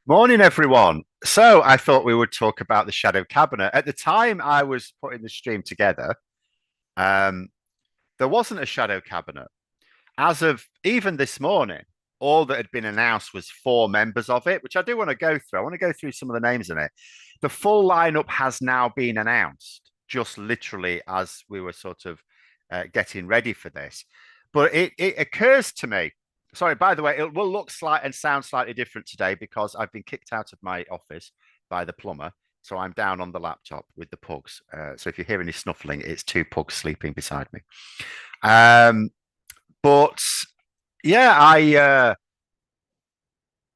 Morning, everyone. So I thought we would talk about the shadow cabinet. At the time I was putting the stream together, um, there wasn't a shadow cabinet. As of even this morning, all that had been announced was four members of it, which I do want to go through. I want to go through some of the names in it. The full lineup has now been announced, just literally as we were sort of getting ready for this. But it occurs to me, sorry, by the way, it will look slight and sound slightly different today because I've been kicked out of my office by the plumber. So I'm down on the laptop with the pugs. So if you hear any snuffling, it's two pugs sleeping beside me. Um, but yeah,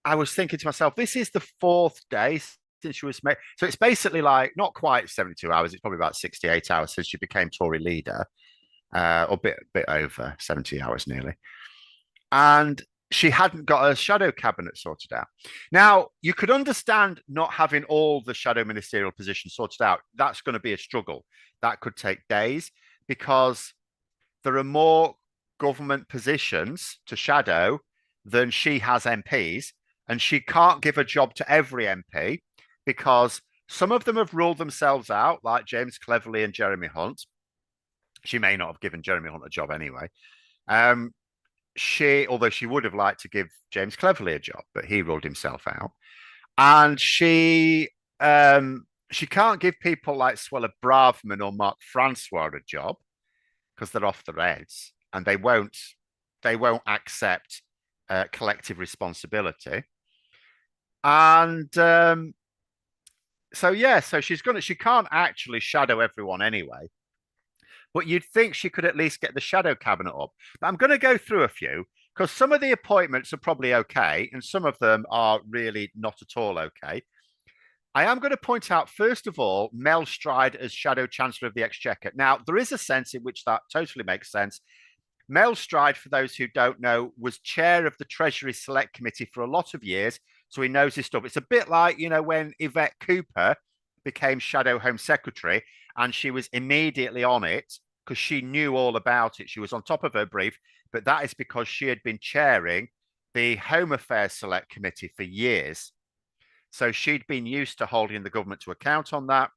I was thinking to myself, this is the fourth day since she was made. So it's basically like not quite 72 hours. It's probably about 68 hours since she became Tory leader, or a bit over 70 hours nearly. And she hadn't got a shadow cabinet sorted out. Now, you could understand not having all the shadow ministerial positions sorted out. That's going to be a struggle. That could take days because there are more government positions to shadow than she has MPs, and she can't give a job to every MP because some of them have ruled themselves out, like James Cleverly and Jeremy Hunt. She may not have given Jeremy Hunt a job anyway. Although she would have liked to give James Cleverly a job, but he ruled himself out. And she can't give people like Swella Braverman or Mark Francois a job because they're off their heads and they won't accept collective responsibility. And so she can't actually shadow everyone anyway. But you'd think she could at least get the shadow cabinet up. But I'm going to go through a few because some of the appointments are probably okay, and some of them are really not at all okay. I am going to point out, first of all, Mel Stride as Shadow Chancellor of the Exchequer. Now, there is a sense in which that totally makes sense. Mel Stride, for those who don't know, was chair of the Treasury Select Committee for a lot of years, so he knows his stuff. It's a bit like, when Yvette Cooper became Shadow Home Secretary and she was immediately on it because she knew all about it. She was on top of her brief, but that is because she had been chairing the Home Affairs Select Committee for years. So she'd been used to holding the government to account on that.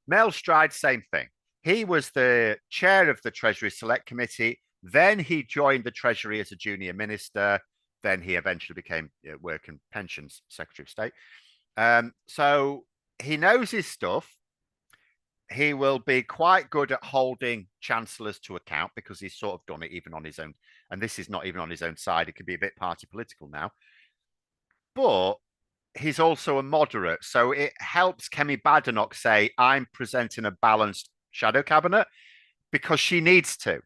Mel Stride, same thing. He was the chair of the Treasury Select Committee. Then he joined the Treasury as a junior minister. Then he eventually became Work and Pensions Secretary of State. So he knows his stuff. He will be quite good at holding chancellors to account because he's sort of done it even on his own. And this is not even on his own side. It could be a bit party political now. But he's also a moderate. So it helps Kemi Badenoch say, I'm presenting a balanced shadow cabinet because she needs to.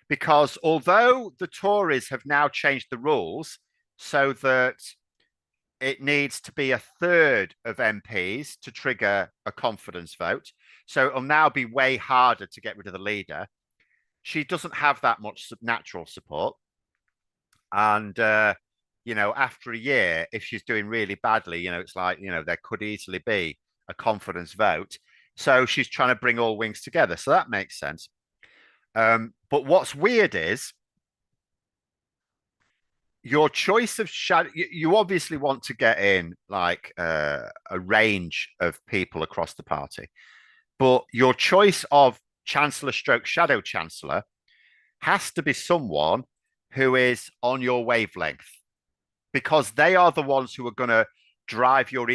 Because although the Tories have now changed the rules so that it needs to be a third of MPs to trigger a confidence vote, so it'll now be way harder to get rid of the leader. She doesn't have that much natural support. And after a year, if she's doing really badly, it's like, there could easily be a confidence vote. So she's trying to bring all wings together. So that makes sense. But what's weird is your choice of shadow. You obviously want to get in like a range of people across the party, but your choice of chancellor stroke shadow chancellor has to be someone who is on your wavelength because they are the ones who are going to drive your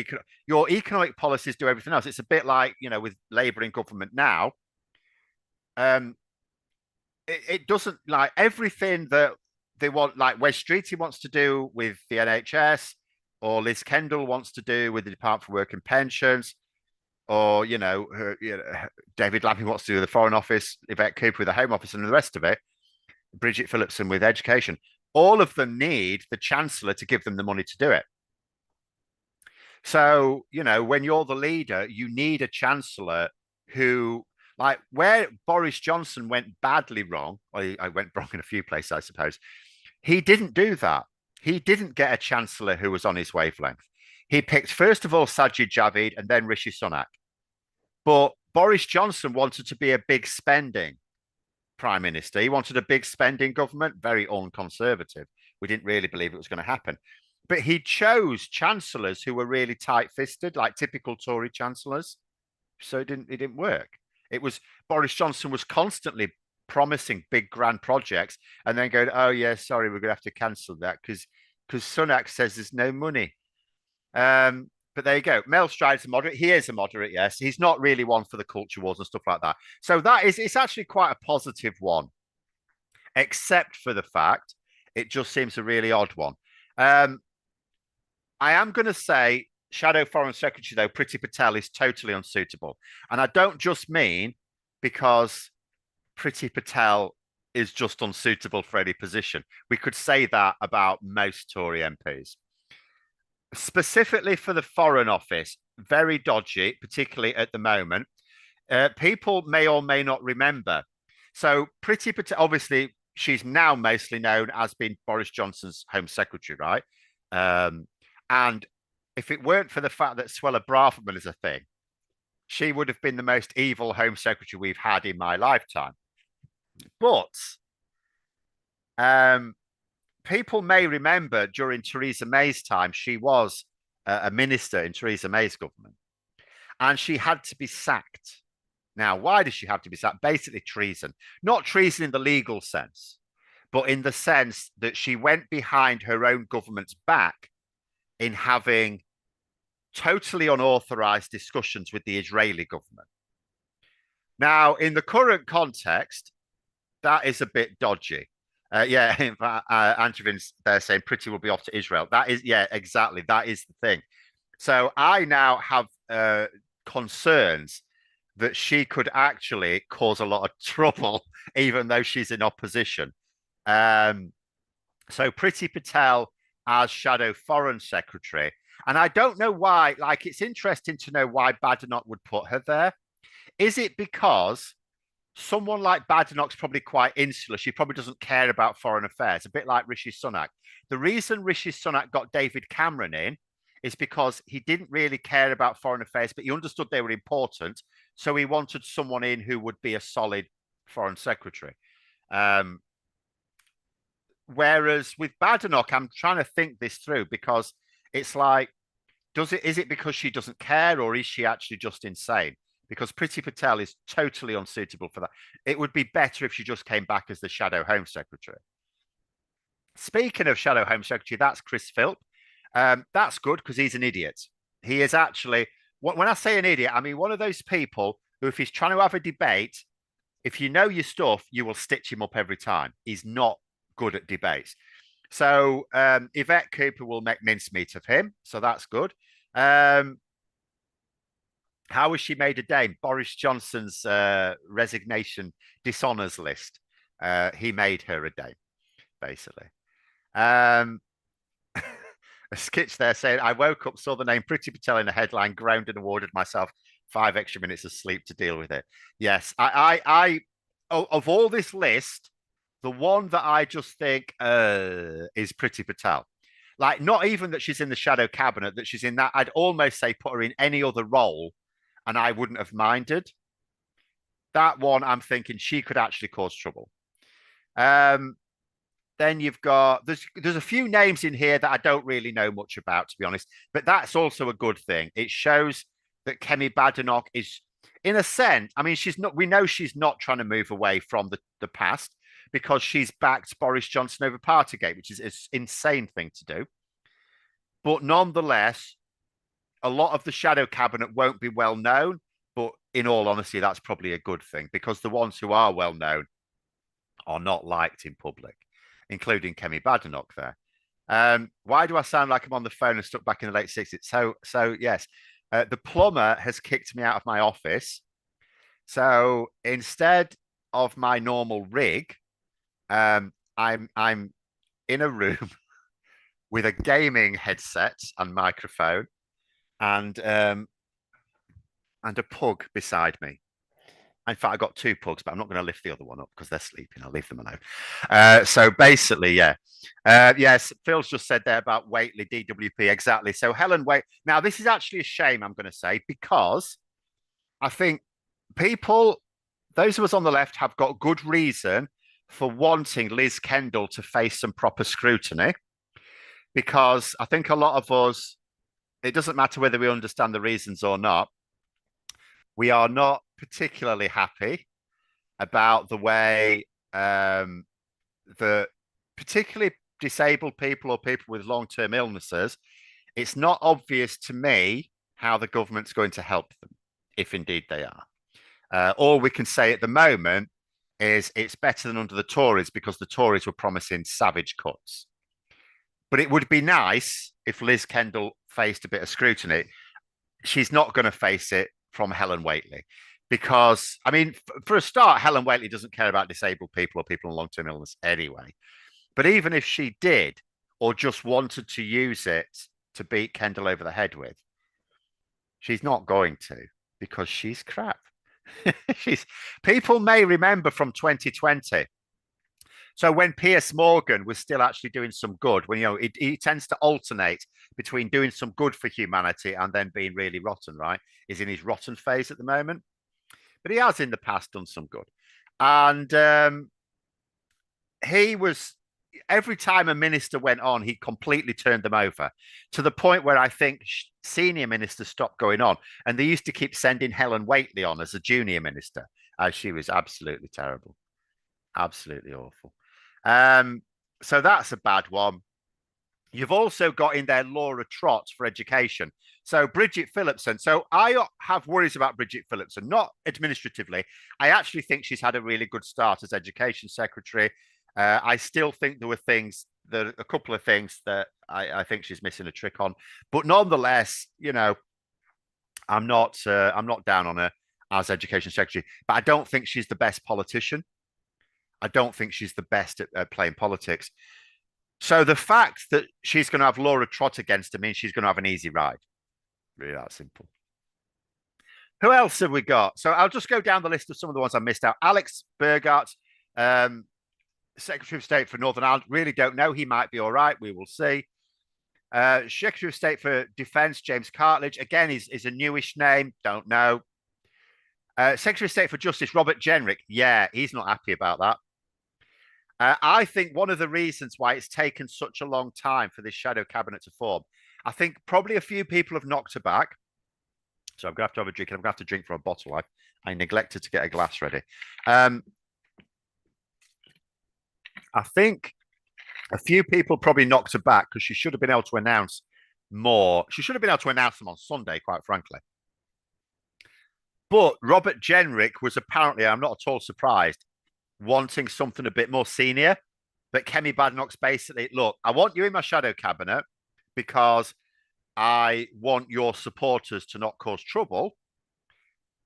economic policies, do everything else. It's a bit like, with Labour in government now. It doesn't like everything that they want, like Wes Streety wants to do with the NHS, or Liz Kendall wants to do with the Department for Work and Pensions, or David Lammy wants to do the Foreign Office, Yvette Cooper with the Home Office, and the rest of it, Bridget Phillipson with Education. All of them need the Chancellor to give them the money to do it. So, when you're the leader, you need a Chancellor who, like where Boris Johnson went badly wrong, or I went wrong in a few places, I suppose, he didn't do that. He didn't get a Chancellor who was on his wavelength. He picked, first of all, Sajid Javid and then Rishi Sunak. But Boris Johnson wanted to be a big spending prime minister. He wanted a big spending government, very unconservative. We didn't really believe it was going to happen. but he chose chancellors who were really tight-fisted, like typical Tory chancellors. So it didn't work. It was Boris Johnson was constantly promising big grand projects and then going, oh yeah, sorry, we're gonna have to cancel that because Sunak says there's no money. But there you go. Mel Stride's a moderate. He is a moderate, yes. He's not really one for the culture wars and stuff like that. So it's actually quite a positive one, except for the fact it just seems a really odd one. I am going to say Shadow Foreign Secretary, though, Priti Patel is totally unsuitable. And I don't just mean because Priti Patel is just unsuitable for any position. We could say that about most Tory MPs. Specifically for the Foreign Office, very dodgy, particularly at the moment. People may or may not remember. So Priti Patel, obviously, she's now mostly known as being Boris Johnson's Home Secretary, right? And if it weren't for the fact that Suella Braverman is a thing, she would have been the most evil Home Secretary we've had in my lifetime. But people may remember during Theresa May's time, she was a minister in Theresa May's government, and she had to be sacked. Now, why does she have to be sacked? Basically, treason. Not treason in the legal sense, but in the sense that she went behind her own government's back in having totally unauthorized discussions with the Israeli government. Now, in the current context, that is a bit dodgy. Yeah, in fact, Antovin's there saying Priti will be off to Israel. That is, yeah, exactly. That is the thing. So I now have concerns that she could actually cause a lot of trouble, even though she's in opposition. So Priti Patel as Shadow Foreign Secretary. And I don't know why, like, it's interesting to know why Badenoch would put her there. Is it because someone like Badenoch's probably quite insular? She probably doesn't care about foreign affairs, a bit like Rishi Sunak. The reason Rishi Sunak got David Cameron in is because he didn't really care about foreign affairs, but he understood they were important. So he wanted someone in who would be a solid foreign secretary. Whereas with Badenoch, I'm trying to think this through because it's like, is it because she doesn't care, or is she actually just insane? Because Priti Patel is totally unsuitable for that. It would be better if she just came back as the Shadow Home Secretary. Speaking of Shadow Home Secretary, that's Chris Philp. That's good because he's an idiot. He is actually, when I say an idiot, I mean one of those people who, if he's trying to have a debate, if you know your stuff, you will stitch him up every time. He's not good at debates. So Yvette Cooper will make mincemeat of him. So that's good. How was she made a dame? Boris Johnson's resignation dishonours list. He made her a dame, basically. A sketch there saying, I woke up, saw the name Priti Patel in a headline, ground and awarded myself 5 extra minutes of sleep to deal with it. Yes, I of all this list, the one that I just think is Priti Patel. Like, not even that she's in the shadow cabinet, that she's in that. I'd almost say put her in any other role and I wouldn't have minded. That one, I'm thinking she could actually cause trouble. Then you've got, there's a few names in here that I don't really know much about, to be honest, but that's also a good thing. It shows that Kemi Badenoch is, in a sense, I mean, we know she's not trying to move away from the past because she's backed Boris Johnson over Partygate, which is an insane thing to do. But nonetheless, a lot of the shadow cabinet won't be well known, but in all honesty, that's probably a good thing because the ones who are well known are not liked in public, including Kemi Badenoch there. Why do I sound like I'm on the phone and stuck back in the late 60s? So yes, the plumber has kicked me out of my office. So instead of my normal rig, I'm in a room with a gaming headset and microphone and a pug beside me. In fact, I got 2 pugs, but I'm not going to lift the other one up because they're sleeping. I'll leave them alone. So basically, yeah. Yes, Phil's just said there about Waitley, DWP, exactly. So Helen Wait. Now, this is actually a shame, I'm going to say, because I think people, those of us on the left, have got good reason for wanting Liz Kendall to face some proper scrutiny. because I think a lot of us, it doesn't matter whether we understand the reasons or not, we are not particularly happy about the way that particularly disabled people or people with long-term illnesses, it's not obvious to me how the government's going to help them, if indeed they are. All we can say at the moment is it's better than under the Tories because the Tories were promising savage cuts. But it would be nice if Liz Kendall faced a bit of scrutiny. She's not going to face it from Helen Whately because, I mean, for a start, Helen Whately doesn't care about disabled people or people on long-term illness anyway. But even if she did, or just wanted to use it to beat Kendall over the head with, she's not going to because she's crap. she's People may remember from 2020. So when Piers Morgan was still actually doing some good, when he tends to alternate between doing some good for humanity and then being really rotten, right? He's in his rotten phase at the moment. But he has in the past done some good. And he was, every time a minister went on, he completely turned them over to the point where I think senior ministers stopped going on. And they used to keep sending Helen Whately on as a junior minister, as she was absolutely terrible, absolutely awful. So that's a bad one. You've also got in there Laura Trott for education. So Bridget Phillipson. So I have worries about Bridget Phillipson, not administratively. I actually think she's had a really good start as education secretary. I still think there were a couple of things that I think she's missing a trick on. But nonetheless, I'm not down on her as education secretary. But I don't think she's the best politician. I don't think she's the best at playing politics. So the fact that she's going to have Laura Trott against her means she's going to have an easy ride. Really that simple. Who else have we got? So I'll just go down the list of some of the ones I missed out. Alex Burgart, Secretary of State for Northern Ireland. Really don't know. He might be all right. We will see. Secretary of State for Defence, James Cartledge. Again, is a newish name. Don't know. Secretary of State for Justice, Robert Jenrick. Yeah, he's not happy about that. I think one of the reasons why it's taken such a long time for this shadow cabinet to form, I think probably a few people have knocked her back. So I'm going to have to have a drink, and I'm going to have to drink from a bottle. I neglected to get a glass ready. I think a few people probably knocked her back because she should have been able to announce more. She should have been able to announce them on Sunday, quite frankly. But Robert Jenrick was apparently, I'm not at all surprised, wanting something a bit more senior. But Kemi Badenoch's basically, look, I want you in my shadow cabinet because I want your supporters to not cause trouble,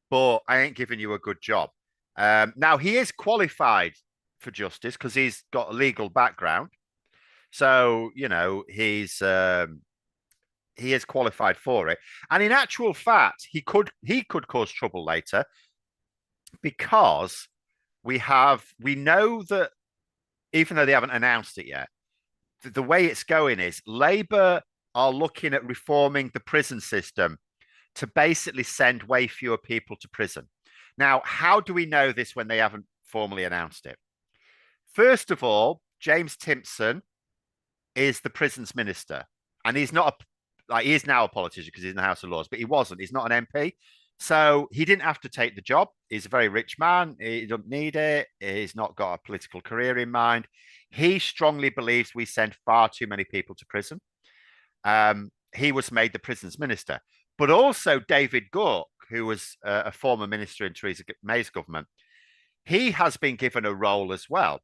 but I ain't giving you a good job. Now, he is qualified for justice because he's got a legal background. So, he is qualified for it. And in actual fact, he could cause trouble later because we know that even though they haven't announced it yet, the way it's going is Labour are looking at reforming the prison system to basically send way fewer people to prison. Now, how do we know this when they haven't formally announced it? First of all, James Timpson is the prisons minister, and he's not he is now a politician because he's in the House of Lords, but he wasn't. He's not an MP. So he didn't have to take the job. He's a very rich man. He doesn't need it. He's not got a political career in mind. He strongly believes we send far too many people to prison. He was made the prisons minister. But also David Gork, who was a former minister in Theresa May's government, he has been given a role as well.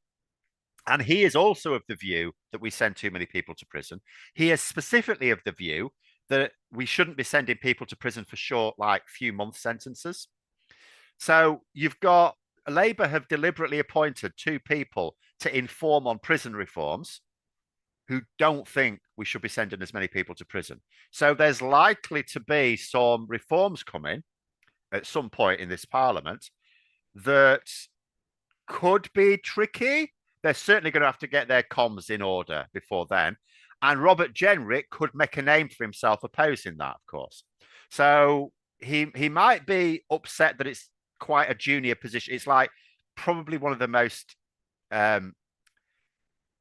And he is also of the view that we send too many people to prison. He is specifically of the view that we shouldn't be sending people to prison for short, few month sentences. So you've got Labour have deliberately appointed two people to inform on prison reforms who don't think we should be sending as many people to prison. So there's likely to be some reforms coming at some point in this parliament that could be tricky. They're certainly going to have to get their comms in order before then. And Robert Jenrick could make a name for himself opposing that, of course. So he might be upset that it's quite a junior position. It's probably one of the most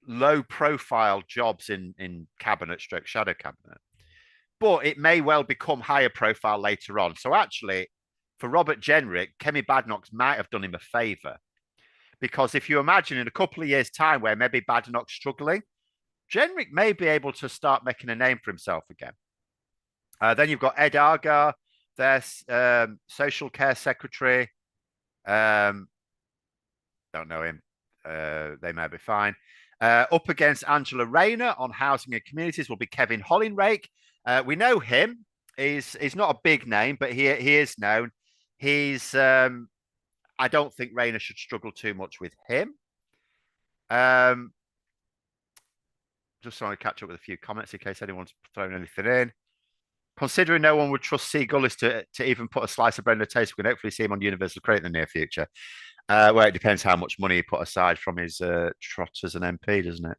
low profile jobs in cabinet stroke shadow cabinet. But it may well become higher profile later on. So actually, for Robert Jenrick, Kemi Badenoch might have done him a favour. Because if you imagine in a couple of years' time where maybe Badenoch's struggling, Jenrick may be able to start making a name for himself again. Then you've got Ed Argar, their social care secretary. Don't know him. They may be fine. Up against Angela Rayner on housing and communities will be Kevin Hollinrake. We know him. He's not a big name, but he is known. He's I don't think Rayner should struggle too much with him. Just trying to catch up with a few comments in case anyone's thrown anything in. Considering no one would trust C. Gullis to even put a slice of bread in the taste, we can hopefully see him on Universal Credit in the near future. Well, it depends how much money he put aside from his trot as an MP, doesn't it?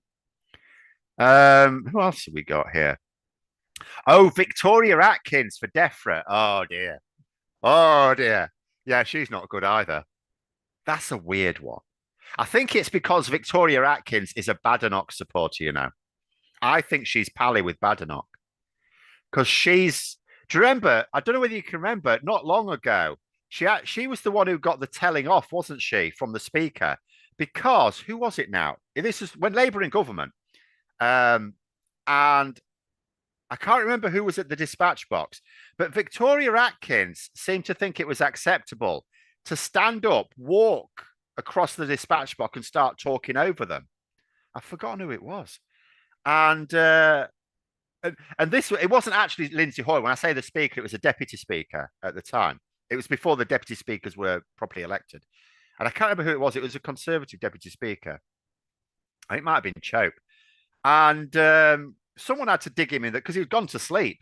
Who else have we got here? Oh, Victoria Atkins for DEFRA. Oh, dear. Oh, dear. Yeah, she's not good either. That's a weird one. I think it's because Victoria Atkins is a Badenoch supporter, you know. I think she's pally with Badenoch. Because she's, do you remember? I don't know whether you can remember, not long ago, she was the one who got the telling off, wasn't she, from the speaker? Because who was it now? This is when Labour in government. And I can't remember who was at the dispatch box, but Victoria Atkins seemed to think it was acceptable to stand up, walk across the dispatch box and start talking over them. I've forgotten who it was. And this, it wasn't actually Lindsay Hoyle. When I say the speaker, it was a deputy speaker at the time. It was before the deputy speakers were properly elected. And I can't remember who it was. It was a Conservative deputy speaker. I think it might have been Chope. And someone had to dig him in because he was gone to sleep.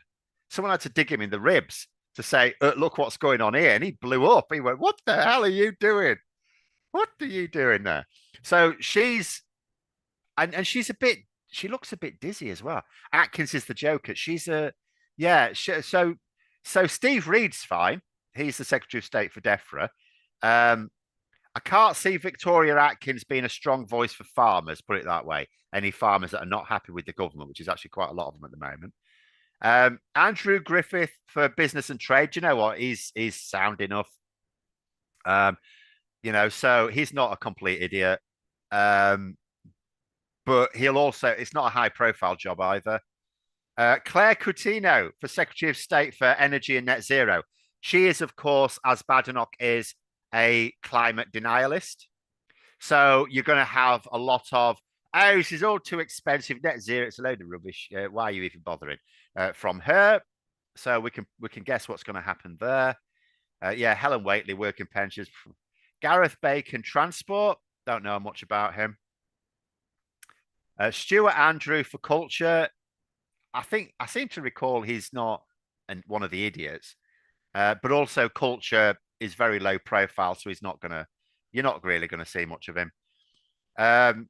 Someone had to dig him in the ribs to say, look what's going on here. And he blew up. He went, what the hell are you doing? What are you doing there? So she's, and she's a bit, she looks a bit dizzy as well. Atkins is the Joker. She's so Steve Reed's fine. He's the Secretary of State for DEFRA. I can't see Victoria Atkins being a strong voice for farmers, put it that way. Any farmers that are not happy with the government, which is actually quite a lot of them at the moment. Andrew Griffith for business and trade. Do you know what? He's sound enough. You know, so he's not a complete idiot. But he'll also, it's not a high profile job either. Claire Coutinho for Secretary of State for Energy and Net Zero. She is, of course, as Badenoch is, a climate denialist. So you're going to have a lot of, oh, this is all too expensive. Net zero, it's a load of rubbish. Why are you even bothering? From her. So we can guess what's going to happen there. Yeah, Helen Whately, working pensions. Gareth Bacon, transport. Don't know much about him. Stuart Andrew for culture. I seem to recall he's not one of the idiots, but also culture is very low profile, so you're not really going to see much of him. Alan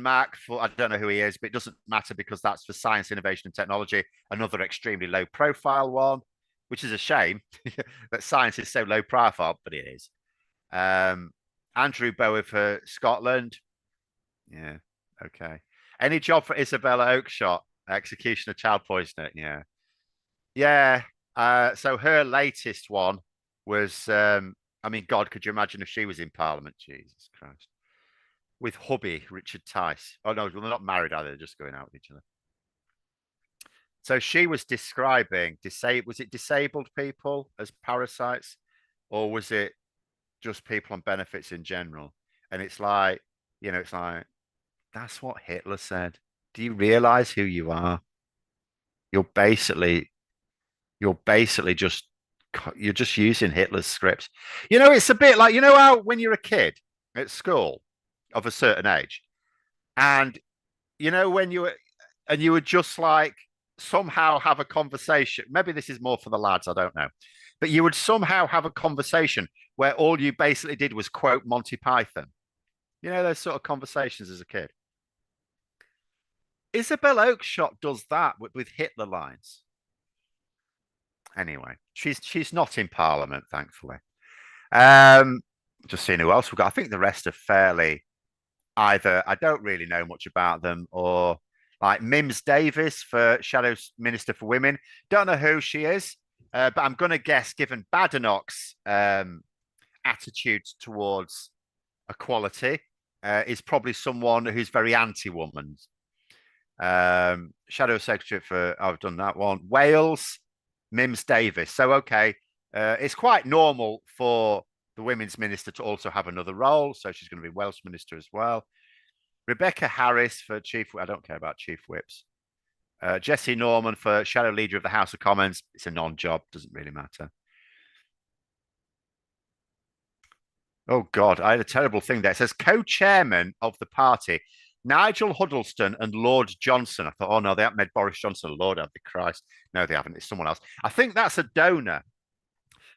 Mack for, I don't know who he is, but it doesn't matter because that's for science, innovation and technology, another extremely low profile one, which is a shame that science is so low profile, but it is. Andrew Bowie for Scotland. Yeah, okay. Any job for Isabella Oakeshott, execution of child poisoner? Yeah. Yeah. So her latest one was, I mean, God, could you imagine if she was in Parliament? Jesus Christ. With hubby, Richard Tice. Oh, no, well, they're not married, are they? They're just going out with each other. So she was describing, was it disabled people as parasites? Or was it just people on benefits in general? And it's like, it's like, that's what Hitler said. Do you realize who you are? You're basically just using Hitler's script. It's a bit like, how when you're a kid at school of a certain age, and when you would just like somehow have a conversation. Maybe this is more for the lads, I don't know. But you would somehow have a conversation where all you basically did was quote Monty Python. Those sort of conversations as a kid. Isabella Oakeshott does that with Hitler lines. Anyway, she's not in Parliament, thankfully. Just seeing who else we've got. I think the rest are fairly either I don't really know much about them, or like Mims Davis for Shadow Minister for Women. Don't know who she is, but I'm going to guess, given Badenoch's attitude towards equality, is probably someone who's very anti-woman. Shadow Secretary for, I've done that one. Wales, Mims Davis. So, okay, it's quite normal for the Women's Minister to also have another role. So she's going to be Welsh Minister as well. Rebecca Harris for Chief, I don't care about Chief Whips. Jesse Norman for Shadow Leader of the House of Commons. It's a non-job, doesn't really matter. Oh God, I had a terrible thing there. It says co-chairman of the party, Nigel Huddleston and Lord Johnson. I thought, oh no, they haven't made Boris Johnson Lord of the Christ. No, they haven't. It's someone else. I think that's a donor.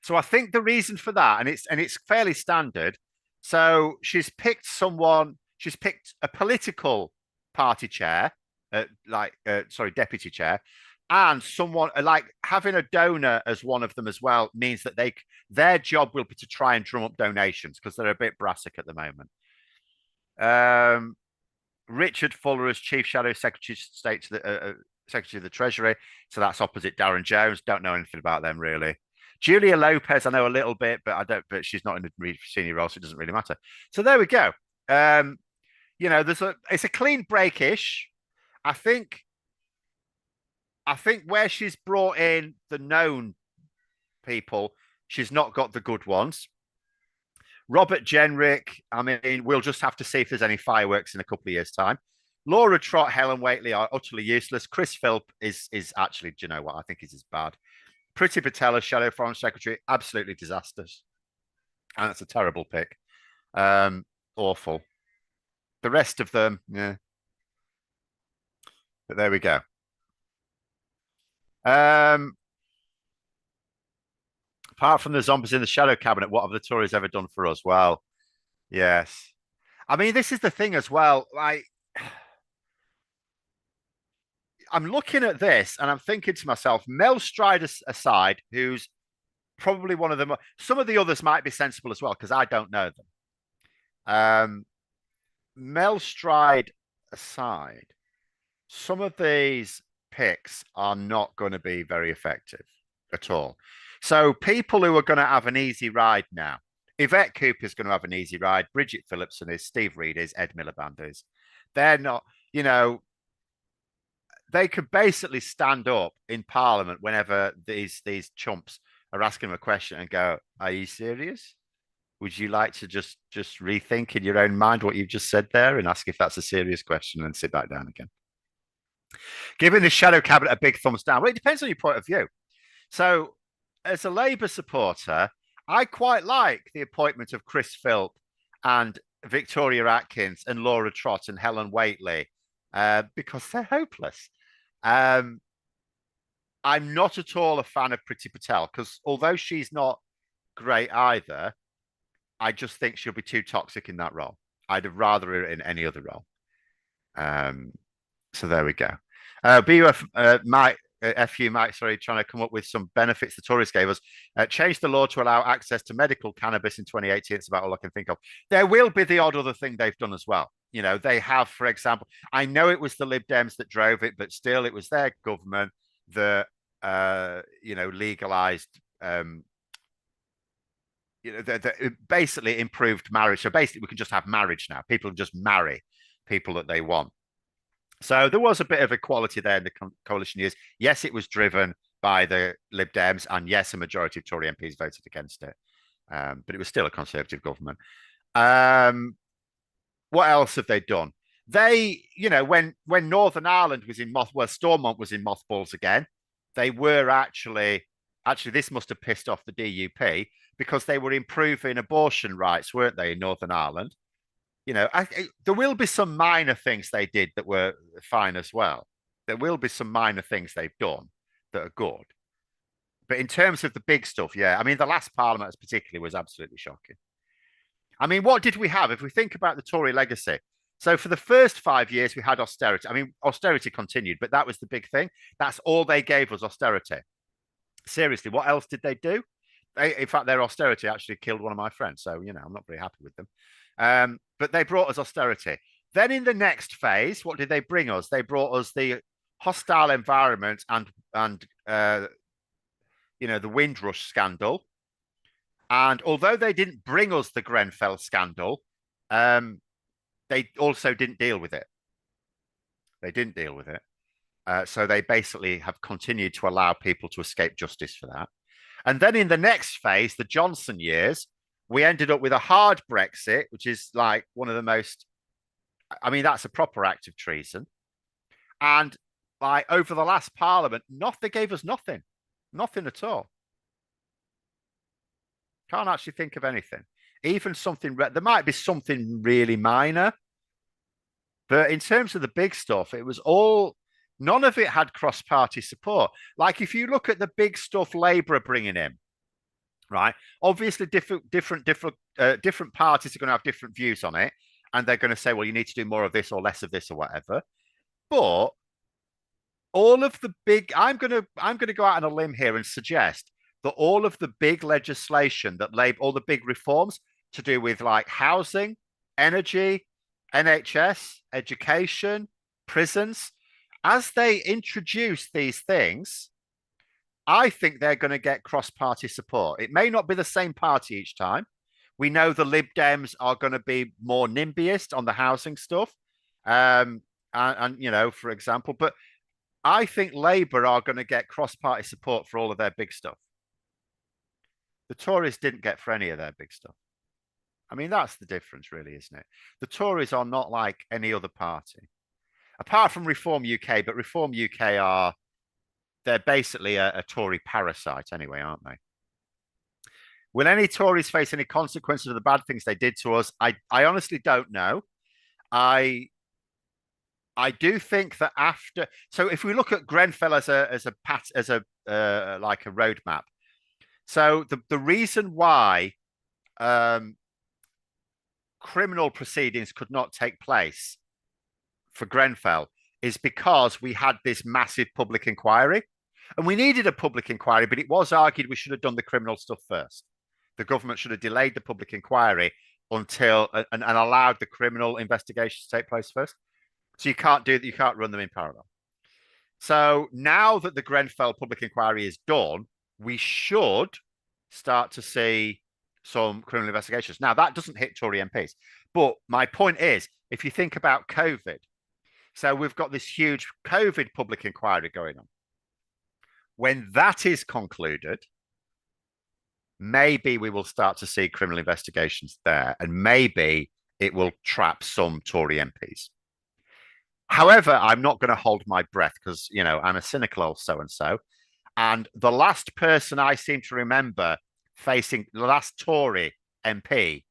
So I think the reason for that, and it's fairly standard. So she's picked someone. She's picked a political party chair, deputy chair, and someone like having a donor as one of them as well means that their job will be to try and drum up donations because they're a bit brassic at the moment. Richard Fuller as Chief Shadow Secretary of State to the Secretary of the Treasury, so that's opposite Darren Jones. Don't know anything about them really. Julia Lopez, I know a little bit, but I don't. But she's not in the senior role, so it doesn't really matter. So there we go. It's a clean break-ish. I think where she's brought in the known people, she's not got the good ones. Robert Jenrick, I mean, we'll just have to see if there's any fireworks in a couple of years' time. Laura Trott, Helen Whately are utterly useless. Chris Philp is actually, do you know what? I think he's as bad. Priti Patel as Shadow Foreign Secretary, absolutely disastrous. And that's a terrible pick. Awful. The rest of them, yeah. But there we go. Apart from the zombies in the shadow cabinet, what have the Tories ever done for us? Well, yes. I mean, this is the thing as well. Like, I'm looking at this and I'm thinking to myself, Mel Stride aside, who's probably one of them. Some of the others might be sensible as well because I don't know them. Mel Stride aside, some of these picks are not going to be very effective at all. So people who are going to have an easy ride now, Yvette Cooper is going to have an easy ride. Bridget Phillipson is, Steve Reed is, Ed Miliband is. They're not, they could basically stand up in Parliament whenever these chumps are asking them a question and go, "Are you serious? Would you like to just rethink in your own mind what you've just said there and ask if that's a serious question and sit back down again?" Giving the shadow cabinet a big thumbs down. Well, it depends on your point of view. So, as a Labour supporter, I quite like the appointment of Chris Philp and Victoria Atkins and Laura Trott and Helen Whately because they're hopeless. I'm not at all a fan of Priti Patel because although she's not great either, I just think she'll be too toxic in that role. I'd have rather her in any other role. So there we go. BUF FU Mike, sorry, trying to come up with some benefits the Tories gave us. Change the law to allow access to medical cannabis in 2018. It's about all I can think of. There will be the odd other thing they've done as well. They have, for example, I know it was the Lib Dems that drove it, but still it was their government that, legalized, that basically improved marriage. So basically we can just have marriage now. People just marry people that they want. So there was a bit of equality there in the coalition years. Yes, it was driven by the Lib Dems, and yes, a majority of Tory MPs voted against it. But it was still a Conservative government. What else have they done? They, when Northern Ireland was in Stormont was in mothballs again, they were actually this must have pissed off the DUP because they were improving abortion rights, weren't they, in Northern Ireland? There will be some minor things they did that were fine as well. There will be some minor things they've done that are good. But in terms of the big stuff, yeah, I mean, the last Parliament particularly was absolutely shocking. I mean, what did we have? If we think about the Tory legacy, so for the first 5 years, we had austerity. I mean, austerity continued, but that was the big thing. That's all they gave us, austerity. Seriously, what else did they do? In fact, their austerity actually killed one of my friends. So, I'm not very happy with them. but they brought us austerity. Then in the next phase, what did they bring us? They brought us the hostile environment and the Windrush scandal. And although they didn't bring us the Grenfell scandal, they also didn't deal with it. They didn't deal with it. So they basically have continued to allow people to escape justice for that. And then in the next phase, the Johnson years, we ended up with a hard Brexit, which is like one of the most, I mean, that's a proper act of treason. And like over the last parliament, they gave us nothing at all. Can't actually think of anything. Even something, there might be something really minor. But in terms of the big stuff, it was all, none of it had cross-party support. Like if you look at the big stuff Labour are bringing in, right? Obviously, different parties are going to have different views on it, and they're going to say, well, you need to do more of this or less of this or whatever. But all of the big, I'm going to go out on a limb here and suggest that all of the big legislation that Labour, all the big reforms to do with like housing, energy, NHS, education, prisons, as they introduce these things, I think they're going to get cross-party support. It may not be the same party each time. We know the Lib Dems are going to be more NIMBYist on the housing stuff, and for example, but I think Labour are going to get cross-party support for all of their big stuff. The Tories didn't get for any of their big stuff. I mean, that's the difference, really, isn't it? The Tories are not like any other party, apart from Reform UK. But Reform UK they're basically a Tory parasite anyway, aren't they? Will any Tories face any consequences of the bad things they did to us? I honestly don't know. I do think that after, so if we look at Grenfell as a like a roadmap, so the reason why criminal proceedings could not take place for Grenfell is because we had this massive public inquiry, and we needed a public inquiry, but it was argued we should have done the criminal stuff first. The government should have delayed the public inquiry until and allowed the criminal investigations to take place first. So you can't do that. You can't run them in parallel. So now that the Grenfell public inquiry is done, we should start to see some criminal investigations. Now, that doesn't hit Tory MPs. But my point is, if you think about COVID, so we've got this huge COVID public inquiry going on. When that is concluded, maybe we will start to see criminal investigations there, and maybe it will trap some Tory MPs. However, I'm not going to hold my breath because, I'm a cynical old so-and-so. And the last person I seem to remember facing, the last Tory MP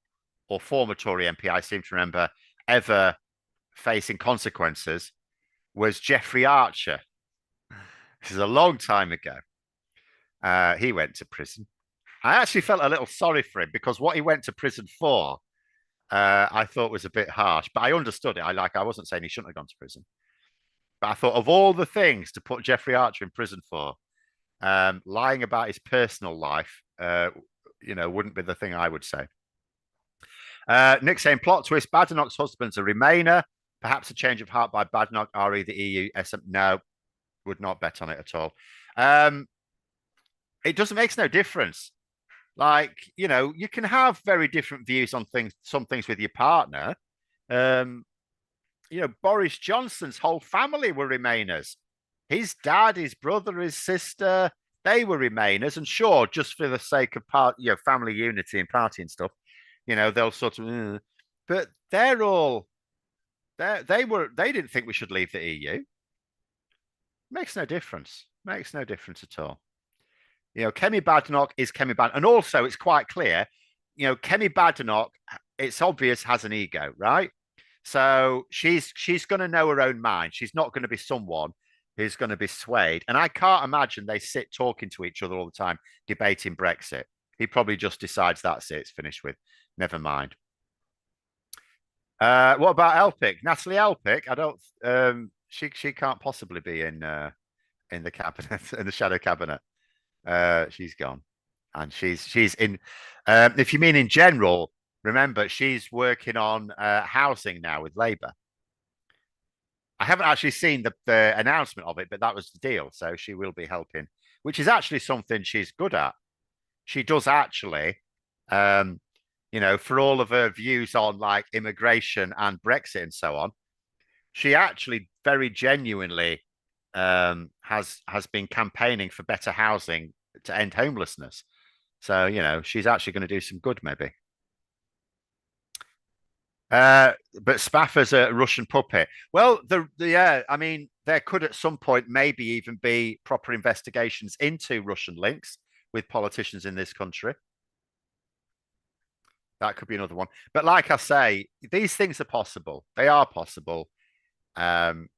or former Tory MP I seem to remember ever facing consequences was Jeffrey Archer. This is a long time ago. He went to prison. I actually felt a little sorry for him because what he went to prison for, I thought was a bit harsh, but I understood it. I wasn't saying he shouldn't have gone to prison, but I thought of all the things to put Jeffrey Archer in prison for, lying about his personal life, wouldn't be the thing I would say. Nick saying plot twist: Badenoch's husband's a Remainer. Perhaps a change of heart by Badenoch, RE the EU. SM, no, would not bet on it at all. It doesn't makes no difference. Like, you can have very different views on things, some things with your partner. Boris Johnson's whole family were Remainers. His dad, his brother, his sister, they were Remainers. And sure, just for the sake of family unity and party and stuff, they'll sort of, but they're all, they didn't think we should leave the EU. Makes no difference. Makes no difference at all. Kemi Badenoch is Kemi Badenoch. And also, it's quite clear, Kemi Badenoch, it's obvious, has an ego, right? So she's going to know her own mind. She's not going to be someone who's going to be swayed. And I can't imagine they sit talking to each other all the time, debating Brexit. He probably just decides that's it, it's finished with. Never mind. What about Elpic? Natalie Elpic? I don't. She can't possibly be in the cabinet, in the shadow cabinet. She's gone, and she's in. If you mean in general, Remember, she's working on housing now with Labour. I haven't actually seen the announcement of it, but that was the deal. So she will be helping, which is actually something she's good at. She does actually, um, for all of her views on like immigration and Brexit and so on, she actually very genuinely has been campaigning for better housing to end homelessness. So, she's actually going to do some good, maybe. But Spaffer's a Russian puppet. Well, yeah, I mean, there could at some point maybe even be proper investigations into Russian links with politicians in this country. That could be another one. But like I say, these things are possible. They are possible. Um,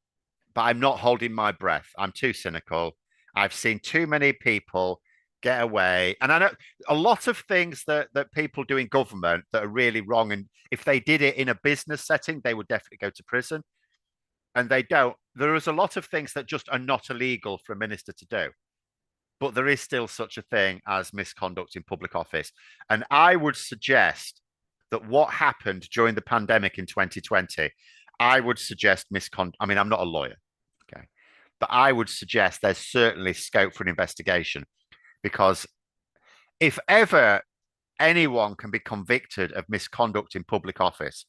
but I'm not holding my breath. I'm too cynical. I've seen too many people get away. And I know a lot of things that people do in government that are really wrong. And if they did it in a business setting, they would definitely go to prison. And they don't. There is a lot of things that just are not illegal for a minister to do. But there is still such a thing as misconduct in public office. And I would suggest that what happened during the pandemic in 2020, I would suggest misconduct. I mean, I'm not a lawyer, okay, but I would suggest there's certainly scope for an investigation because if ever anyone can be convicted of misconduct in public office,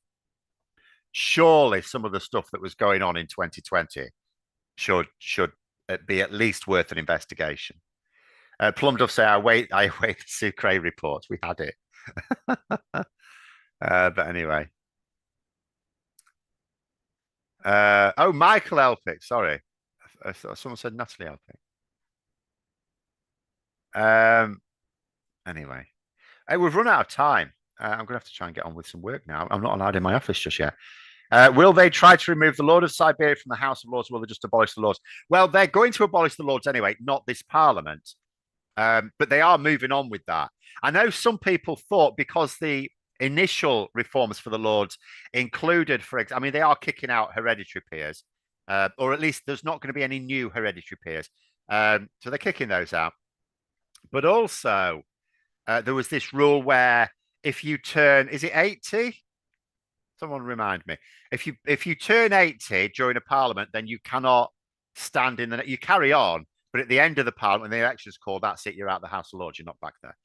surely some of the stuff that was going on in 2020 should be at least worth an investigation. Plum Duff say, I await the Sucre report. We had it. But anyway. Oh, Michael Elphick. Sorry. I thought someone said Natalie Elphick. Anyway. Hey, we've run out of time. I'm going to have to try and get on with some work now. I'm not allowed in my office just yet. Will they try to remove the Lord of Siberia from the House of Lords, or will they just abolish the Lords? Well, they're going to abolish the Lords anyway, not this Parliament. But they are moving on with that. I know some people thought because the initial reforms for the Lords included, I mean, they are kicking out hereditary peers, or at least there's not going to be any new hereditary peers. So they're kicking those out. But also, there was this rule where if you turn, is it 80? Someone remind me. If you turn 80 during a parliament, then you cannot stand in you carry on. But at the end of the parliament, when the election's called, that's it. You're out the House of Lords. You're not back there.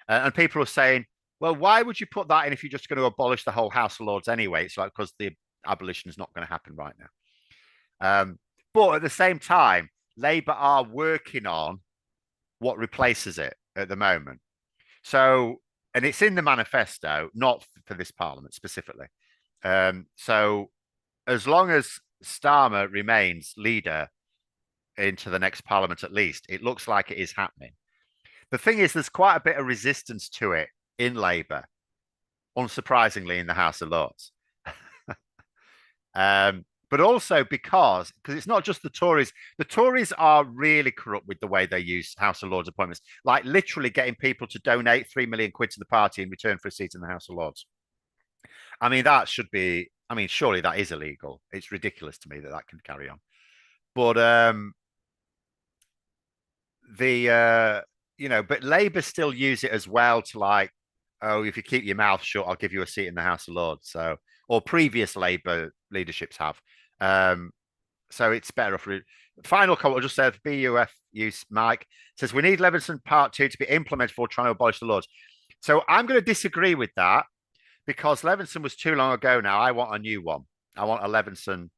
And people are saying, well, why would you put that in if you're just going to abolish the whole House of Lords anyway? It's like because the abolition is not going to happen right now. But at the same time, Labour are working on what replaces it at the moment. So, and it's in the manifesto, not for this parliament specifically. So, as long as Starmer remains leader into the next parliament, at least, it looks like it is happening. The thing is, there's quite a bit of resistance to it in Labour, unsurprisingly, in the House of Lords. But also because it's not just the Tories. The Tories are really corrupt with the way they use House of Lords appointments, like literally getting people to donate 3 million quid to the party in return for a seat in the House of Lords. I mean, that should be, I mean, surely that is illegal. It's ridiculous to me that can carry on. But but Labour still use it as well to like, oh, if you keep your mouth shut, I'll give you a seat in the House of Lords. So, or previous Labour leaderships have. So it's better off. Final comment, I'll just say, BUF use Mike says we need Leveson Part 2 to be implemented before trying to abolish the Lords. So I'm going to disagree with that because Leveson was too long ago now. I want a new one. I want a Leveson,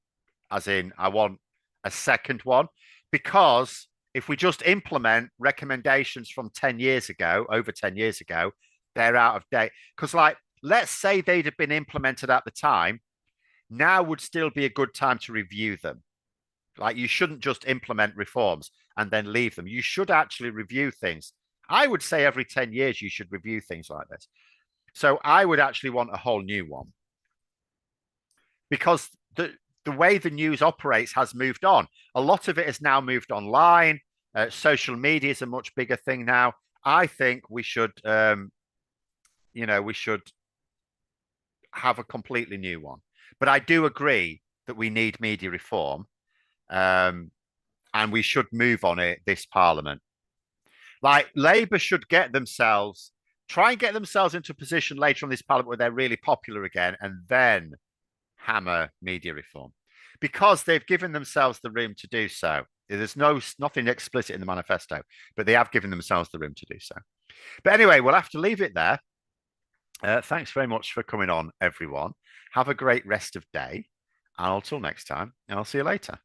as in I want a second one, because if we just implement recommendations from 10 years ago, over 10 years ago, they're out of date. Because, like, let's say they'd have been implemented at the time, now would still be a good time to review them. Like, you shouldn't just implement reforms and then leave them. You should actually review things. I would say every 10 years you should review things like this. So I would actually want a whole new one. Because the way the news operates has moved on. A lot of it has now moved online. Social media is a much bigger thing now. I think we should, we should have a completely new one. But I do agree that we need media reform, and we should move on it this Parliament. Like Labour should get themselves try and get themselves into a position later on this parliament where they're really popular again, and then hammer media reform, because they've given themselves the room to do so. There's nothing explicit in the manifesto, but they have given themselves the room to do so. But anyway, we'll have to leave it there. Thanks very much for coming on, everyone. Have a great rest of day. And until next time, I'll see you later.